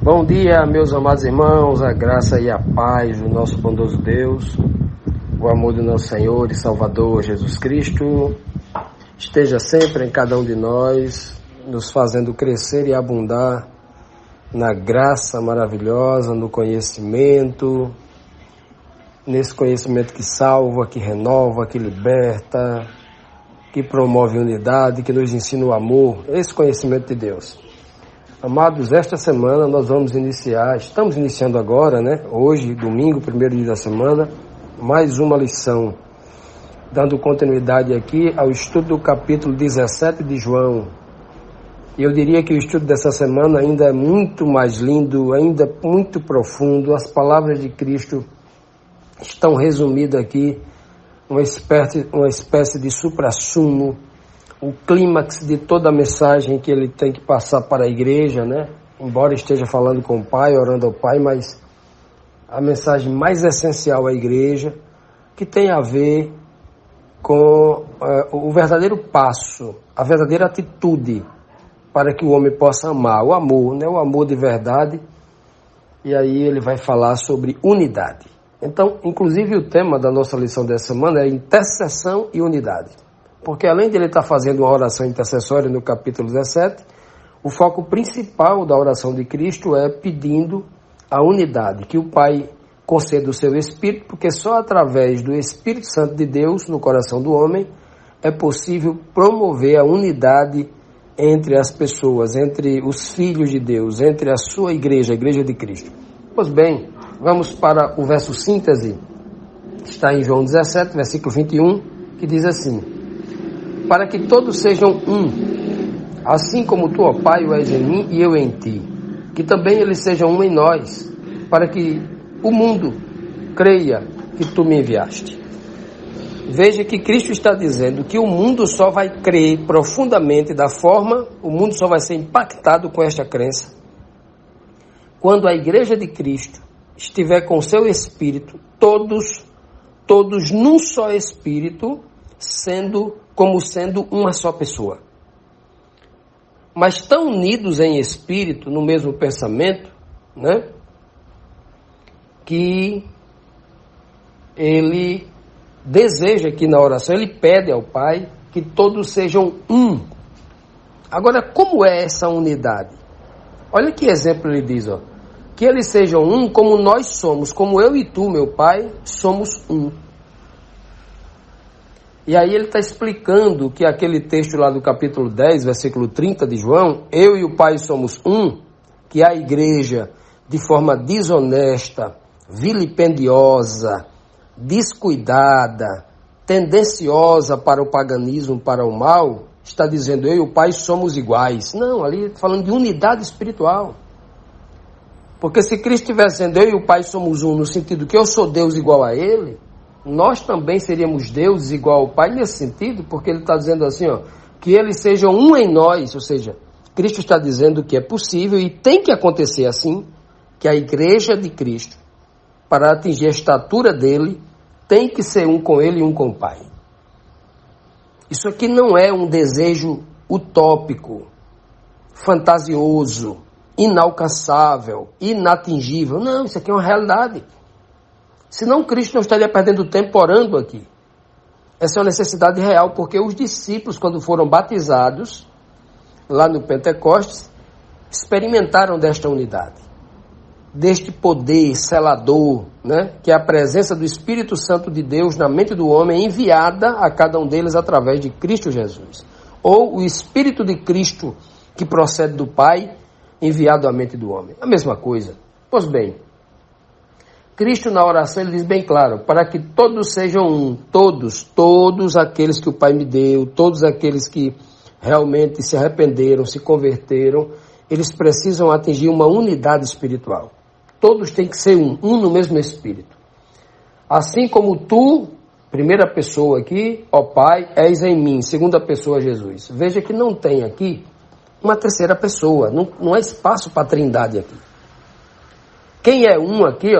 Bom dia, meus amados irmãos, a graça e a paz do nosso bondoso Deus, o amor do nosso Senhor e Salvador Jesus Cristo, esteja sempre em cada um de nós, nos fazendo crescer e abundar na graça maravilhosa, no conhecimento, nesse conhecimento que salva, que renova, que liberta, que promove unidade, que nos ensina o amor, esse conhecimento de Deus. Amados, esta semana nós estamos iniciando agora, hoje, domingo, primeiro dia da semana, mais uma lição, dando continuidade aqui ao estudo do capítulo 17 de João. E eu diria que o estudo dessa semana ainda é muito mais lindo, ainda muito profundo. As palavras de Cristo estão resumidas aqui, uma espécie de suprassumo, o clímax de toda a mensagem que ele tem que passar para a igreja, Embora esteja falando com o Pai, orando ao Pai, mas a mensagem mais essencial à igreja, que tem a ver com o verdadeiro passo, a verdadeira atitude para que o homem possa amar, o amor, o amor de verdade. E aí ele vai falar sobre unidade. Então, inclusive o tema da nossa lição dessa semana é intercessão e unidade. Porque além de ele estar fazendo uma oração intercessória no capítulo 17, o foco principal da oração de Cristo é pedindo a unidade, que o Pai conceda o seu Espírito, porque só através do Espírito Santo de Deus no coração do homem é possível promover a unidade entre as pessoas, entre os filhos de Deus, entre a sua igreja, a igreja de Cristo. Pois bem, vamos para o verso síntese, está em João 17, versículo 21, que diz assim: para que todos sejam um, assim como tu, ó Pai, o és em mim e eu em ti, que também eles sejam um em nós, para que o mundo creia que tu me enviaste. Veja que Cristo está dizendo que o mundo só vai crer profundamente o mundo só vai ser impactado com esta crença quando a igreja de Cristo estiver com o seu Espírito, todos num só Espírito, sendo uma só pessoa. Mas tão unidos em espírito, no mesmo pensamento, que ele deseja que na oração, ele pede ao Pai que todos sejam um. Agora, como é essa unidade? Olha que exemplo ele diz, que eles sejam um como nós somos, como eu e tu, meu Pai, somos um. E aí ele está explicando que aquele texto lá do capítulo 10, versículo 30 de João, eu e o Pai somos um, que a igreja, de forma desonesta, vilipendiosa, descuidada, tendenciosa para o paganismo, para o mal, está dizendo eu e o Pai somos iguais. Não, ali está falando de unidade espiritual. Porque se Cristo estivesse dizendo eu e o Pai somos um, no sentido que eu sou Deus igual a Ele, nós também seríamos deuses igual ao Pai nesse sentido, porque ele está dizendo assim, que eles sejam um em nós, ou seja, Cristo está dizendo que é possível e tem que acontecer assim, que a igreja de Cristo, para atingir a estatura dele, tem que ser um com ele e um com o Pai. Isso aqui não é um desejo utópico, fantasioso, inalcançável, inatingível. Não, isso aqui é uma realidade. Senão Cristo não estaria perdendo tempo orando aqui. Essa é uma necessidade real, porque os discípulos, quando foram batizados, lá no Pentecostes, experimentaram desta unidade, deste poder selador, que é a presença do Espírito Santo de Deus na mente do homem, enviada a cada um deles através de Cristo Jesus. Ou o Espírito de Cristo, que procede do Pai, enviado à mente do homem. A mesma coisa. Pois bem, Cristo na oração ele diz bem claro, para que todos sejam um, todos aqueles que o Pai me deu, todos aqueles que realmente se arrependeram, se converteram, eles precisam atingir uma unidade espiritual. Todos têm que ser um no mesmo Espírito. Assim como tu, primeira pessoa aqui, ó Pai, és em mim, segunda pessoa Jesus. Veja que não tem aqui uma terceira pessoa, não há espaço para a trindade aqui. Quem é um aqui,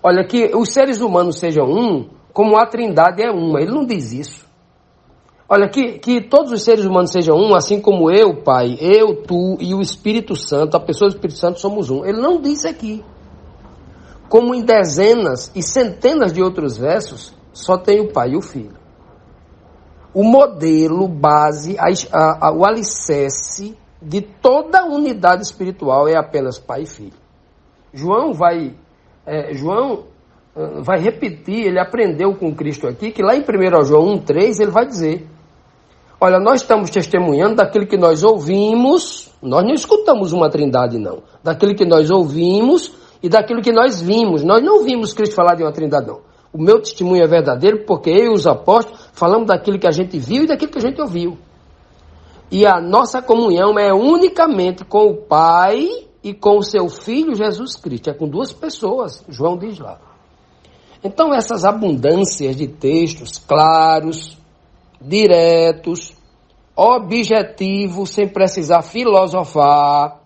olha, que os seres humanos sejam um, como a trindade é uma. Ele não diz isso. Olha, que todos os seres humanos sejam um, assim como eu, Pai, eu, tu e o Espírito Santo, a pessoa do Espírito Santo somos um. Ele não disse aqui. Como em dezenas e centenas de outros versos, só tem o Pai e o Filho. O modelo, base, o alicerce de toda a unidade espiritual é apenas Pai e Filho. João vai repetir, ele aprendeu com Cristo aqui, que lá em 1 João 1,3 ele vai dizer: olha, nós estamos testemunhando daquilo que nós ouvimos, nós não escutamos uma trindade não, daquilo que nós ouvimos e daquilo que nós vimos. Nós não vimos Cristo falar de uma trindade não. O meu testemunho é verdadeiro porque eu e os apóstolos falamos daquilo que a gente viu e daquilo que a gente ouviu. E a nossa comunhão é unicamente com o Pai e com o seu Filho Jesus Cristo. É com duas pessoas, João diz lá. Então essas abundâncias de textos claros, diretos, objetivos, sem precisar filosofar,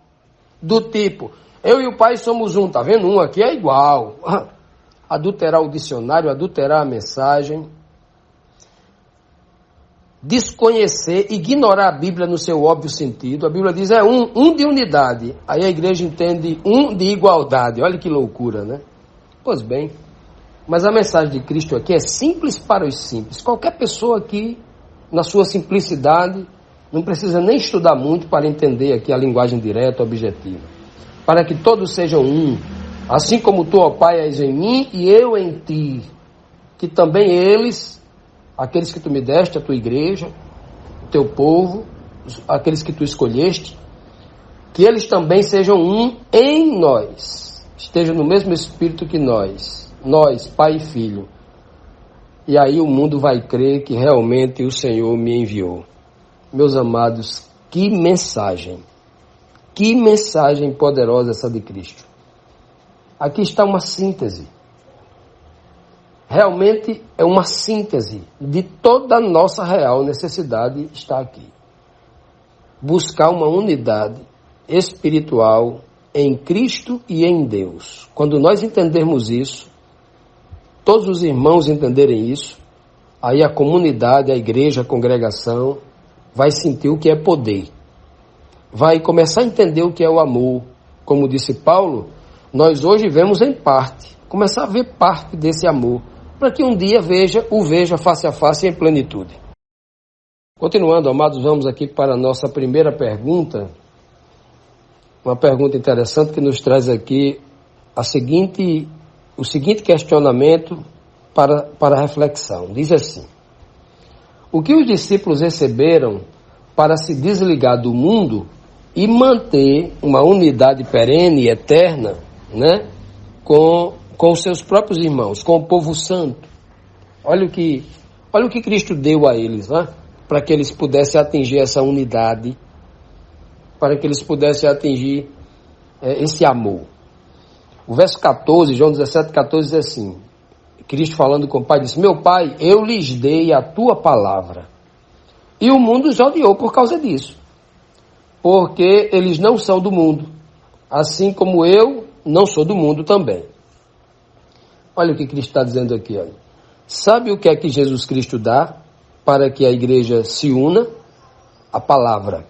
do tipo, eu e o Pai somos um, tá vendo? Um aqui é igual. Adulterar o dicionário, adulterar a mensagem, desconhecer, ignorar a Bíblia no seu óbvio sentido. A Bíblia diz um de unidade, aí a igreja entende um de igualdade. Olha que loucura, né? Pois bem, mas a mensagem de Cristo aqui é simples para os simples. Qualquer pessoa aqui, na sua simplicidade, não precisa nem estudar muito para entender aqui a linguagem direta, objetiva. Para que todos sejam um, assim como tu, ó Pai, és em mim e eu em ti, que também eles, aqueles que tu me deste, a tua igreja, o teu povo, aqueles que tu escolheste, que eles também sejam um em nós, estejam no mesmo espírito que nós, Pai e Filho. E aí o mundo vai crer que realmente o Senhor me enviou. Meus amados, que mensagem poderosa essa de Cristo. Aqui está uma síntese. Realmente é uma síntese de toda a nossa real necessidade está aqui. Buscar uma unidade espiritual em Cristo e em Deus. Quando nós entendermos isso, todos os irmãos entenderem isso, aí a comunidade, a igreja, a congregação vai sentir o que é poder. Vai começar a entender o que é o amor. Como disse Paulo, nós hoje vemos em parte, começar a ver parte desse amor, para que um dia o veja face a face em plenitude. Continuando, amados, vamos aqui para a nossa primeira pergunta, uma pergunta interessante que nos traz aqui o seguinte questionamento para reflexão. Diz assim: o que os discípulos receberam para se desligar do mundo e manter uma unidade perene e eterna, né, com os seus próprios irmãos, com o povo santo? Olha o que Cristo deu a eles, né, para que eles pudessem atingir essa unidade, para que eles pudessem atingir esse amor. O verso 14, João 17,14 diz assim, Cristo falando com o Pai, disse: meu Pai, eu lhes dei a tua palavra, e o mundo os odiou por causa disso, porque eles não são do mundo, assim como eu não sou do mundo também. Olha o que Cristo está dizendo aqui, olha. Sabe o que é que Jesus Cristo dá para que a igreja se una? A palavra.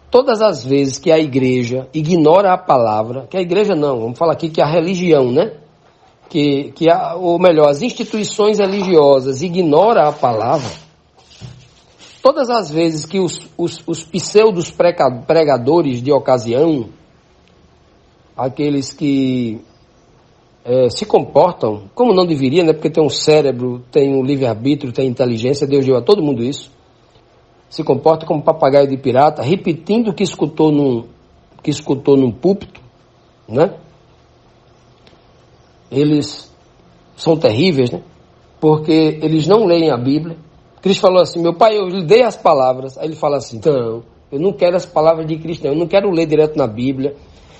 Todas as vezes que a igreja ignora a palavra, que a igreja não, vamos falar aqui que a religião, né? Ou melhor, as instituições religiosas ignoram a palavra, todas as vezes que os pseudos pregadores de ocasião, aqueles que se comportam como não deveria, né? Porque tem um cérebro, tem um livre-arbítrio, tem inteligência, Deus deu a todo mundo isso, se comporta como papagaio de pirata, repetindo o que escutou num púlpito, né? Eles são terríveis, né? Porque eles não leem a Bíblia. Cristo falou assim: meu Pai, eu lhe dei as palavras. Aí ele fala assim: não, eu não quero as palavras de Cristo, não. Eu não quero ler direto na Bíblia,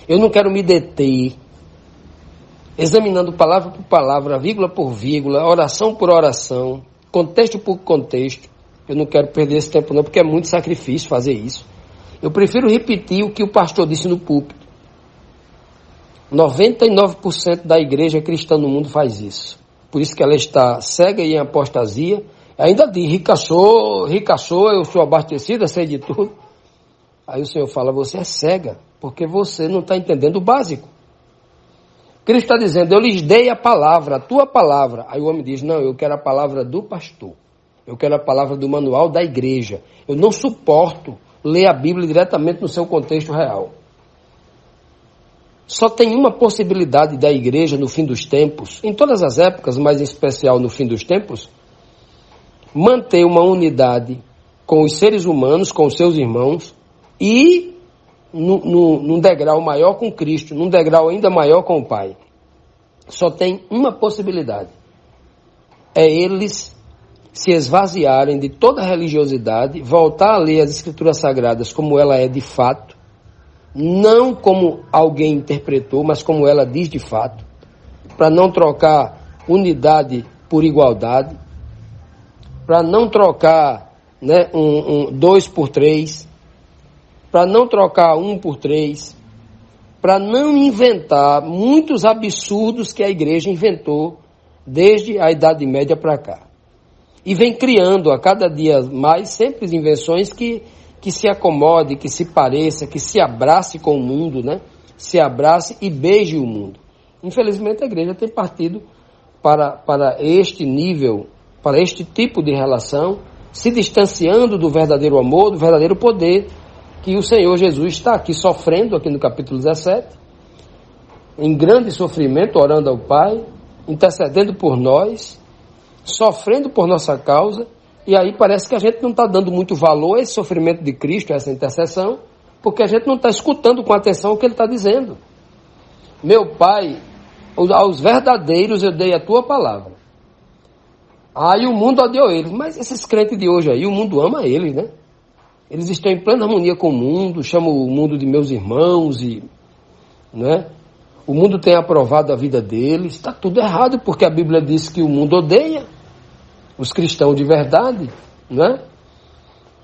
eu não quero me deter, examinando palavra por palavra, vírgula por vírgula, oração por oração, contexto por contexto. Eu não quero perder esse tempo não, porque é muito sacrifício fazer isso. Eu prefiro repetir o que o pastor disse no púlpito. 99% da igreja cristã no mundo faz isso. Por isso que ela está cega e em apostasia, Ainda diz, rica sou, eu sou abastecida, sei de tudo. Aí o Senhor fala, você é cega, porque você não está entendendo o básico. Cristo está dizendo, eu lhes dei a palavra, a tua palavra. Aí o homem diz, não, eu quero a palavra do pastor. Eu quero a palavra do manual da igreja. Eu não suporto ler a Bíblia diretamente no seu contexto real. Só tem uma possibilidade da igreja no fim dos tempos, em todas as épocas, mas em especial no fim dos tempos, manter uma unidade com os seres humanos, com os seus irmãos, e num degrau maior com Cristo, num degrau ainda maior com o Pai. Só tem uma possibilidade. É eles se esvaziarem de toda a religiosidade, voltar a ler as Escrituras Sagradas como ela é de fato, não como alguém interpretou, mas como ela diz de fato, para não trocar unidade por igualdade, para não trocar, né, 2 por 3, para não trocar 1 por 3, para não inventar muitos absurdos que a igreja inventou desde a Idade Média para cá. E vem criando a cada dia mais sempre invenções que se acomode, que se pareça, que se abrace com o mundo, né? Se abrace e beije o mundo. Infelizmente a igreja tem partido para este nível, para este tipo de relação, se distanciando do verdadeiro amor, do verdadeiro poder, que o Senhor Jesus está aqui sofrendo, aqui no capítulo 17, em grande sofrimento, orando ao Pai, intercedendo por nós, sofrendo por nossa causa, e aí parece que a gente não está dando muito valor a esse sofrimento de Cristo, a essa intercessão, porque a gente não está escutando com atenção o que Ele está dizendo. Meu Pai, aos verdadeiros eu dei a tua palavra. Aí o mundo odiou eles, mas esses crentes de hoje aí, o mundo ama eles, né? Eles estão em plena harmonia com o mundo, chamam o mundo de meus irmãos, e, né? O mundo tem aprovado a vida deles. Está tudo errado, porque a Bíblia diz que o mundo odeia os cristãos de verdade, né?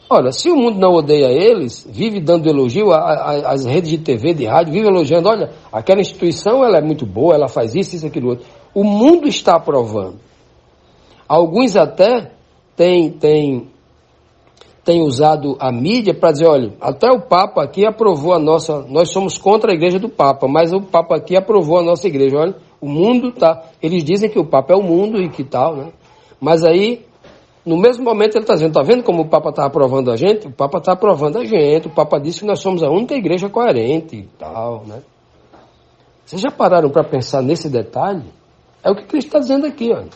Olha, se o mundo não odeia eles, vive dando elogio às redes de TV, de rádio, vive elogiando, olha, aquela instituição ela é muito boa, ela faz isso, aquilo outro. O mundo está aprovando. Alguns até têm usado a mídia para dizer, olha, até o Papa aqui aprovou a nossa, nós somos contra a igreja do Papa, mas o Papa aqui aprovou a nossa igreja, olha, o mundo tá, eles dizem que o Papa é o mundo e que tal, né? Mas aí, no mesmo momento ele está dizendo, está vendo como o Papa está aprovando a gente? O Papa está aprovando a gente, o Papa disse que nós somos a única igreja coerente e tal, né? Vocês já pararam para pensar nesse detalhe? É o que Cristo está dizendo aqui, olha.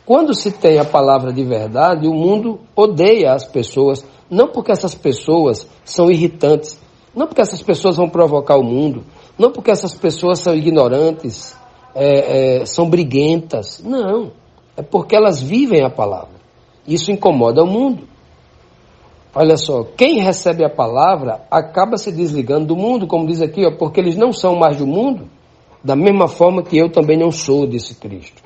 Quando se tem a palavra de verdade, o mundo odeia as pessoas, não porque essas pessoas são irritantes, não porque essas pessoas vão provocar o mundo, não porque essas pessoas são ignorantes, são briguentas, não. É porque elas vivem a palavra. Isso incomoda o mundo. Olha só, quem recebe a palavra acaba se desligando do mundo, como diz aqui, ó, porque eles não são mais do mundo, da mesma forma que eu também não sou, disse Cristo.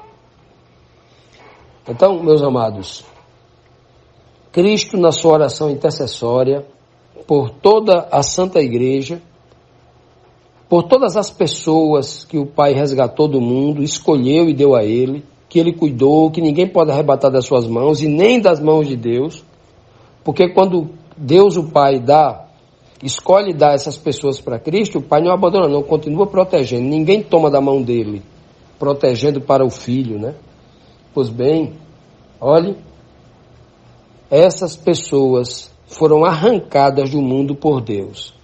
Então, meus amados, Cristo na sua oração intercessória, por toda a Santa Igreja, por todas as pessoas que o Pai resgatou do mundo, escolheu e deu a Ele, que Ele cuidou, que ninguém pode arrebatar das suas mãos e nem das mãos de Deus, porque quando Deus, o Pai, escolhe dar essas pessoas para Cristo, o Pai não abandona, não, continua protegendo, ninguém toma da mão dele, protegendo para o Filho, né? Pois bem, olhe, essas pessoas foram arrancadas do mundo por Deus,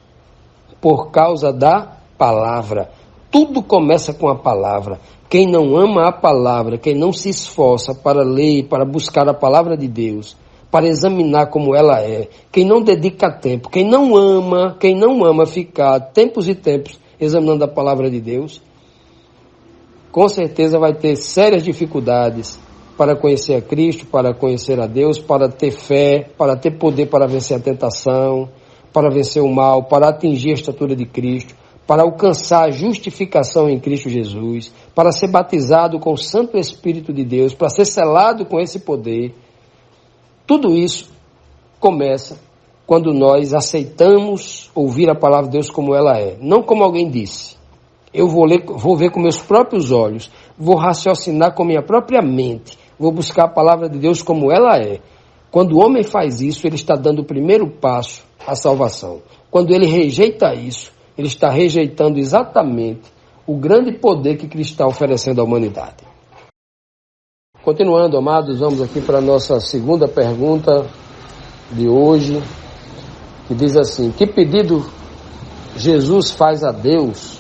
por causa da palavra. Tudo começa com a palavra. Quem não ama a palavra, quem não se esforça para ler, para buscar a palavra de Deus, para examinar como ela é, quem não dedica tempo, quem não ama ficar tempos e tempos examinando a palavra de Deus, com certeza vai ter sérias dificuldades para conhecer a Cristo, para conhecer a Deus, para ter fé, para ter poder para vencer a tentação, para vencer o mal, para atingir a estatura de Cristo, para alcançar a justificação em Cristo Jesus, para ser batizado com o Santo Espírito de Deus, para ser selado com esse poder. Tudo isso começa quando nós aceitamos ouvir a palavra de Deus como ela é, não como alguém disse. Eu vou ver com meus próprios olhos, vou raciocinar com minha própria mente, vou buscar a palavra de Deus como ela é. Quando o homem faz isso, ele está dando o primeiro passo à salvação. Quando ele rejeita isso, ele está rejeitando exatamente o grande poder que Cristo está oferecendo à humanidade. Continuando, amados, vamos aqui para a nossa segunda pergunta de hoje, que diz assim: que pedido Jesus faz a Deus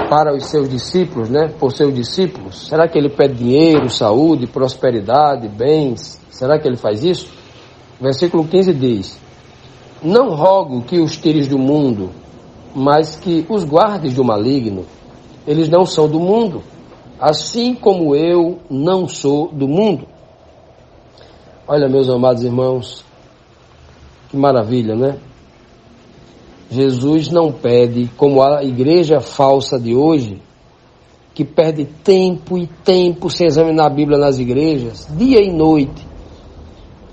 para os seus discípulos, por seus discípulos? Será que ele pede dinheiro, saúde, prosperidade, bens? Será que ele faz isso? Versículo 15 diz: não rogo que os tires do mundo, mas que os guardes do maligno. Eles não são do mundo, assim como eu não sou do mundo. Olha, meus amados irmãos, que maravilha, né? Jesus não pede, como a igreja falsa de hoje, que perde tempo e tempo sem examinar a Bíblia nas igrejas, dia e noite.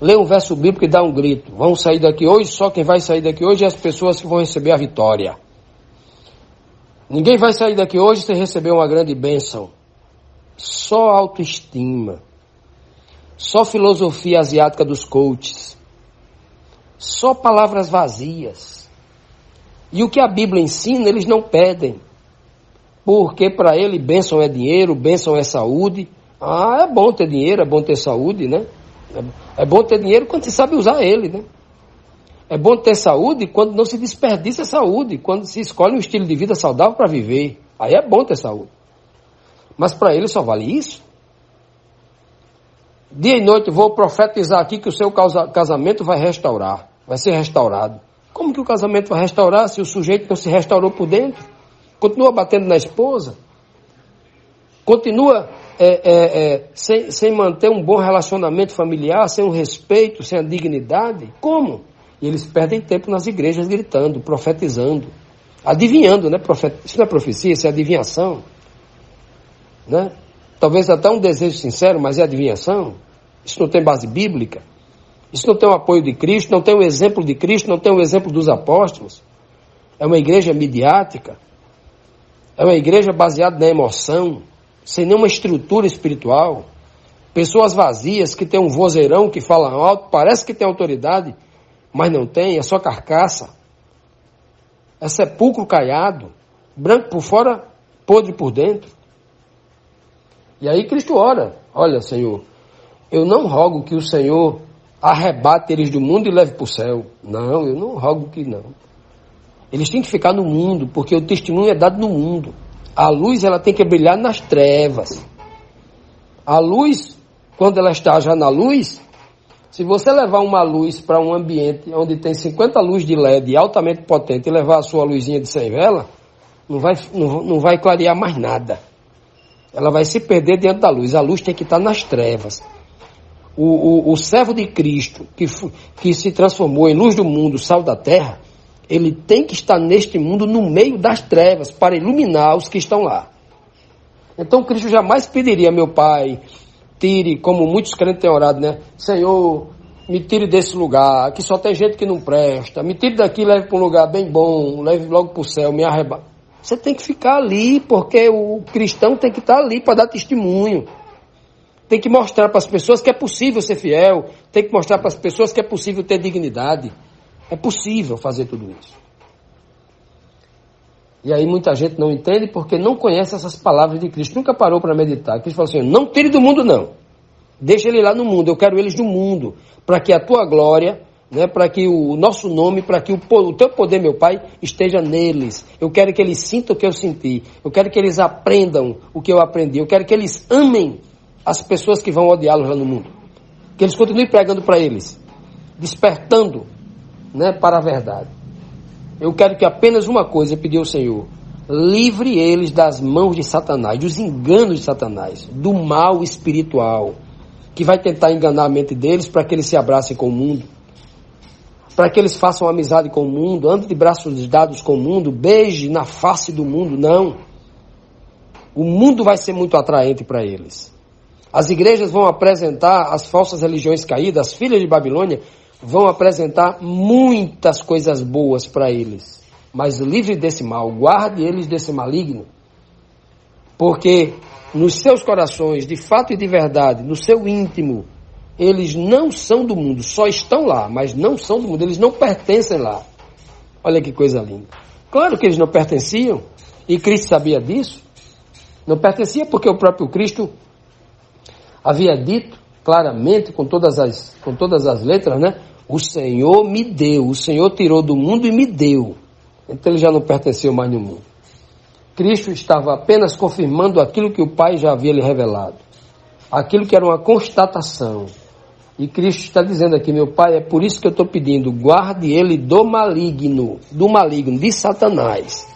Lê um verso bíblico e dá um grito: vão sair daqui hoje, só quem vai sair daqui hoje é as pessoas que vão receber a vitória. Ninguém vai sair daqui hoje sem receber uma grande bênção. Só autoestima, só filosofia asiática dos coaches, só palavras vazias. E o que a Bíblia ensina, eles não pedem, porque para ele bênção é dinheiro, bênção é saúde. É bom ter dinheiro, é bom ter saúde, né? É bom ter dinheiro quando se sabe usar ele, né? É bom ter saúde quando não se desperdiça a saúde, quando se escolhe um estilo de vida saudável para viver. Aí é bom ter saúde. Mas para ele só vale isso? Dia e noite vou profetizar aqui que o seu casamento vai restaurar, vai ser restaurado. Como que o casamento vai restaurar se o sujeito não se restaurou por dentro? Continua batendo na esposa? Continua sem manter um bom relacionamento familiar, sem o respeito, sem a dignidade? Como? E eles perdem tempo nas igrejas gritando, profetizando, adivinhando, né? Isso não é profecia, isso é adivinhação, né? Talvez até um desejo sincero, mas é adivinhação. Isso não tem base bíblica. Isso não tem o apoio de Cristo, não tem o exemplo de Cristo, não tem o exemplo dos apóstolos. É uma igreja midiática. É uma igreja baseada na emoção, sem nenhuma estrutura espiritual. Pessoas vazias que têm um vozeirão que fala alto, parece que tem autoridade, mas não tem, é só carcaça. É sepulcro caiado, branco por fora, podre por dentro. E aí Cristo ora: olha, Senhor, eu não rogo que o Senhor arrebate eles do mundo e leve para o céu. Não, eu não rogo que não. Eles têm que ficar no mundo, porque o testemunho é dado no mundo. A luz, ela tem que brilhar nas trevas. A luz, quando ela está já na luz, se você levar uma luz para um ambiente onde tem 50 luzes de LED altamente potente e levar a sua luzinha de 100 vela, não vai clarear mais nada. Ela vai se perder diante da luz. A luz tem que estar nas trevas. O servo de Cristo, que se transformou em luz do mundo, sal da terra, ele tem que estar neste mundo no meio das trevas para iluminar os que estão lá. Então Cristo jamais pediria: meu Pai, tire, como muitos crentes têm orado, né? Senhor, me tire desse lugar, que só tem gente que não presta, me tire daqui, leve para um lugar bem bom, leve logo para o céu, me arrebate. Você tem que ficar ali, porque o cristão tem que estar ali para dar testemunho. Tem que mostrar para as pessoas que é possível ser fiel, tem que mostrar para as pessoas que é possível ter dignidade. É possível fazer tudo isso. E aí muita gente não entende porque não conhece essas palavras de Cristo, nunca parou para meditar. Cristo falou assim: não tire do mundo não, deixa ele lá no mundo, eu quero eles no mundo, para que a tua glória, né, para que o nosso nome, para que o teu poder, meu Pai, esteja neles. Eu quero que eles sintam o que eu senti, eu quero que eles aprendam o que eu aprendi, eu quero que eles amem as pessoas que vão odiá-los lá no mundo, que eles continuem pregando para eles, despertando, né, para a verdade. Eu quero que apenas uma coisa pedir ao Senhor: livre eles das mãos de Satanás, dos enganos de Satanás, do mal espiritual, que vai tentar enganar a mente deles para que eles se abracem com o mundo, para que eles façam amizade com o mundo, andem de braços dados com o mundo, beije na face do mundo. Não. O mundo vai ser muito atraente para eles. As igrejas vão apresentar as falsas religiões caídas, as filhas de Babilônia vão apresentar muitas coisas boas para eles. Mas livre desse mal, guarde eles desse maligno. Porque nos seus corações, de fato e de verdade, no seu íntimo, eles não são do mundo, só estão lá, mas não são do mundo, eles não pertencem lá. Olha que coisa linda. Claro que eles não pertenciam, e Cristo sabia disso. Não pertencia porque o próprio Cristo havia dito claramente, com todas as letras, né? O Senhor me deu, o Senhor tirou do mundo e me deu. Então ele já não pertenceu mais no mundo. Cristo estava apenas confirmando aquilo que o Pai já havia lhe revelado. Aquilo que era uma constatação. E Cristo está dizendo aqui, meu Pai, é por isso que eu estou pedindo, guarde ele do maligno, de Satanás.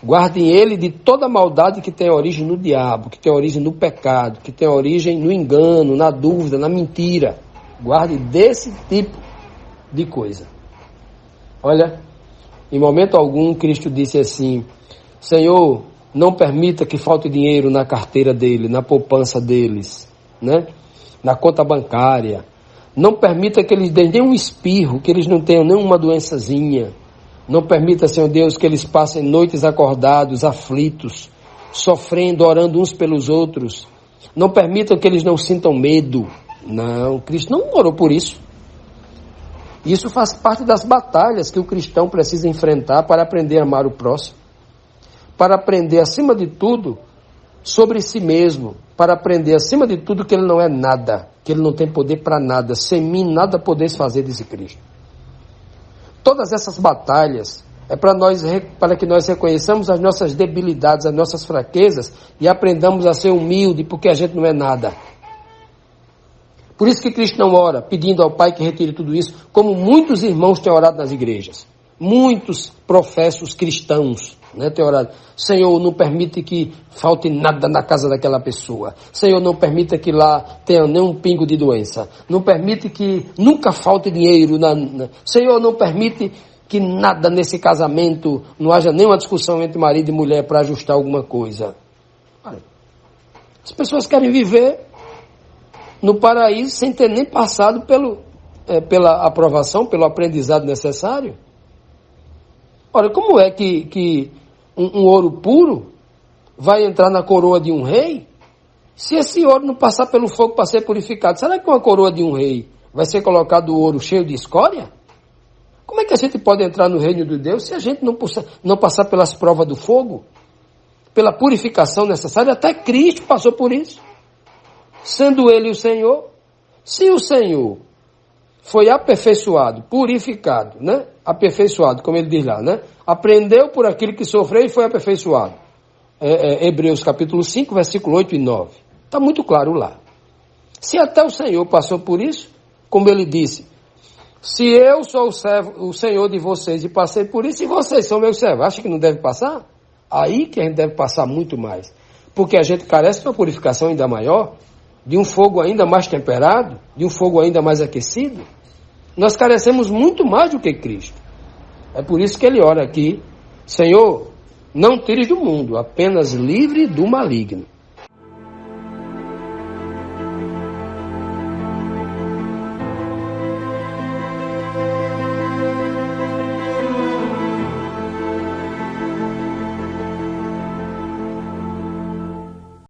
Guardem ele de toda maldade que tem origem no diabo, que tem origem no pecado, que tem origem no engano, na dúvida, na mentira. Guarde desse tipo de coisa. Olha, em momento algum Cristo disse assim, Senhor, não permita que falte dinheiro na carteira dele, na poupança deles, né? Na conta bancária. Não permita que eles deem nenhum espirro, que eles não tenham nenhuma doençazinha. Não permita, Senhor Deus, que eles passem noites acordados, aflitos, sofrendo, orando uns pelos outros. Não permita que eles não sintam medo. Não, Cristo não orou por isso. Isso faz parte das batalhas que o cristão precisa enfrentar para aprender a amar o próximo. Para aprender, acima de tudo, sobre si mesmo. Para aprender, acima de tudo, que ele não é nada. Que ele não tem poder para nada. Sem mim, nada podeis fazer, disse Cristo. Todas essas batalhas é para que nós reconheçamos as nossas debilidades, as nossas fraquezas e aprendamos a ser humilde, porque a gente não é nada. Por isso que Cristo não ora, pedindo ao Pai que retire tudo isso, como muitos irmãos têm orado nas igrejas. Muitos professos cristãos, né, têm orado. Senhor, não permite que falte nada na casa daquela pessoa. Senhor, não permita que lá tenha nenhum pingo de doença. Não permite que nunca falte dinheiro. Senhor, não permite que nada nesse casamento, não haja nenhuma discussão entre marido e mulher para ajustar alguma coisa. Olha, as pessoas querem viver no paraíso sem ter nem passado pela aprovação, pelo aprendizado necessário. Ora, como é que um ouro puro vai entrar na coroa de um rei? Se esse ouro não passar pelo fogo para ser purificado, será que uma coroa de um rei vai ser colocado ouro cheio de escória? Como é que a gente pode entrar no reino de Deus se a gente não passar pelas provas do fogo? Pela purificação necessária? Até Cristo passou por isso. Sendo ele o Senhor, se o Senhor foi aperfeiçoado, purificado, né? Aperfeiçoado, como ele diz lá, né? Aprendeu por aquilo que sofreu e foi aperfeiçoado. Hebreus capítulo 5, versículo 8 e 9. Está muito claro lá. Se até o Senhor passou por isso, como ele disse, se eu sou o Senhor de vocês e passei por isso, e vocês são meus servos, acha que não deve passar? Aí que a gente deve passar muito mais. Porque a gente carece de uma purificação ainda maior, de um fogo ainda mais temperado, de um fogo ainda mais aquecido. Nós carecemos muito mais do que Cristo. É por isso que ele ora aqui, Senhor, não tires do mundo, apenas livre do maligno.